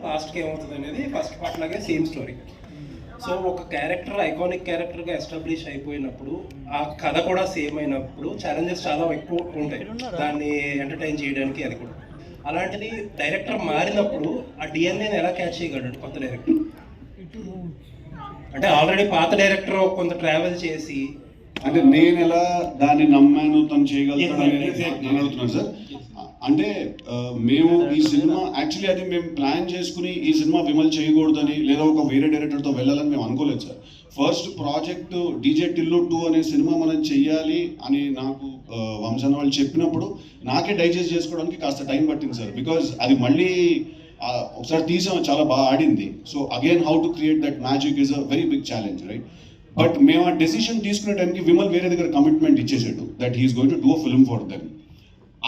లాస్ట్కి ఏమవుతుంది అనేది ఫస్ట్ పార్ట్ లాగే సేమ్ స్టోరీ. సో ఒక క్యారెక్టర్ ఐకానిక్ క్యారెక్టర్గా ఎస్టాబ్లిష్ అయిపోయినప్పుడు ఆ కథ కూడా సేమ్ అయినప్పుడు ఛాలెంజెస్ చాలా ఎక్కువ ఉంటాయి దాన్ని ఎంటర్టైన్ చేయడానికి. అది కూడా అలాంటిది డైరెక్టర్ మారినప్పుడు ఆ డిఎన్ఏని ఎలా క్యాచ్ చేయగలడు కొత్త డైరెక్టర్? అంటే ఆల్రెడీ పాత డైరెక్టర్ కొంత ట్రావెల్ చేసి అంటే నేను ఎలా దాన్ని నమ్మాను తను చేయగలుగుతాను అనేది నేను అడుగుతున్నాను సార్. అంటే మేము ఈ సినిమా యాక్చువల్లీ అది మేము ప్లాన్ చేసుకుని ఈ సినిమా విమల్ చేయకూడదని లేదా ఒక వేరే డైరెక్టర్తో వెళ్ళాలని మేము అనుకోలేదు sir. First project DJ Tillu 2 అనే సినిమా మనం చెయ్యాలి అని నాకు వంశన్న వాళ్ళు చెప్పినప్పుడు నాకే డైజెస్ట్ చేసుకోవడానికి కాస్త టైం పట్టింది సార్. బికాజ్ అది మళ్ళీ ఒకసారి తీసాం, చాలా బాగా ఆడింది. So again how to create that magic is a very big challenge, right? But మేము ఆ డెసిషన్ తీసుకునే టైంకి విమల్ వేరే దగ్గర కమిట్మెంట్ ఇచ్చేసాడు that he's going to do a film for them.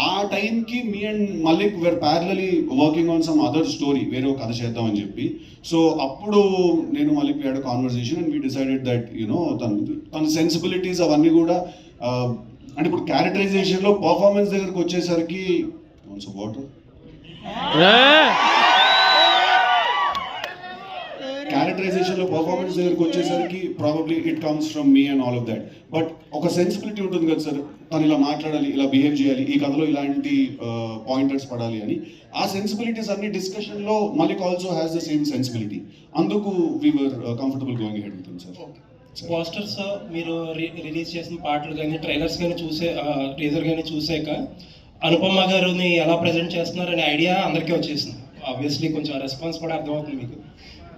ఆ టైంకి me and Malik were parallelly working on some other story, వేరే ఒక కథ చేద్దామని చెప్పి. సో అప్పుడు నేను Malik had conversation and we decided that you know తన సెన్సిబిలిటీస్ అవన్నీ కూడా అంటే ఇప్పుడు క్యారెక్టరైజేషన్లో పర్ఫార్మెన్స్ దగ్గరకు వచ్చేసరికి వాటర్ క్యారెక్టరైజేషన్లో పర్ఫార్మెన్స్ దగ్గరికి వచ్చేసరికి probably it comes from me and all of that. But ఒక సెన్సిబిలిటీ ఉంటుంది కదా సార్, తను ఇలా మాట్లాడాలి, ఇలా బిహేవ్ చేయాలి, ఈ కథలో ఇలాంటి పాయింటర్స్ పడాలి అని. ఆ సెన్సిబిలిటీస్ అన్ని డిస్కషన్లో Malik also has the same sensibility. అందుకు we were comfortable going head with sir. Posters మీరు రిలీజ్ చేసిన పాటలు కానీ ట్రైలర్స్ కానీ టీజర్ కానీ చూసాక అనుపమ గారిని ఎలా ప్రజెంట్ చేస్తున్నారనే ఐడియా అందరికీ వచ్చేసింది. ఆబ్వియస్లీ కొంచెం రెస్పాన్స్ కూడా అర్థమవుతుంది మీకు.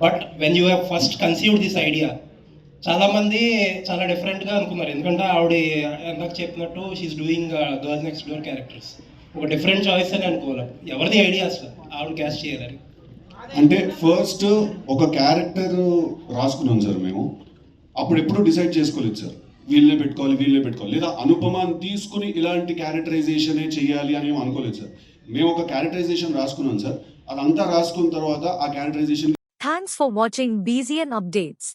But when you have first conceived this idea చాలామంది చాలా డిఫరెంట్గా అనుకున్నారు. ఎందుకంటే ఆవిడ ఎందాక చెప్పినట్టు she's doing girls next door characters, ఒక డిఫరెంట్ చాయిస్ అని అనుకోవాలి. ఎవరిది ఐడియా అసలు ఆవిడ క్యాస్ట్ చేయాలని? అంటే ఫస్ట్ ఒక క్యారెక్టర్ రాసుకున్నాం సార్ మేము. అప్పుడు ఎప్పుడు డిసైడ్ చేసుకోలేదు సార్ వీళ్ళే పెట్టుకోవాలి లేదా అనుపమాన్ని తీసుకుని ఇలాంటి క్యారెక్టరైజేషనే చేయాలి అని అనుకోలేదు సార్. మేము ఒక క్యారెక్టరైజేషన్ రాసుకున్నాం సార్. అదంతా రాసుకున్న తర్వాత ఆ characterisation Thanks for watching BZN Updates.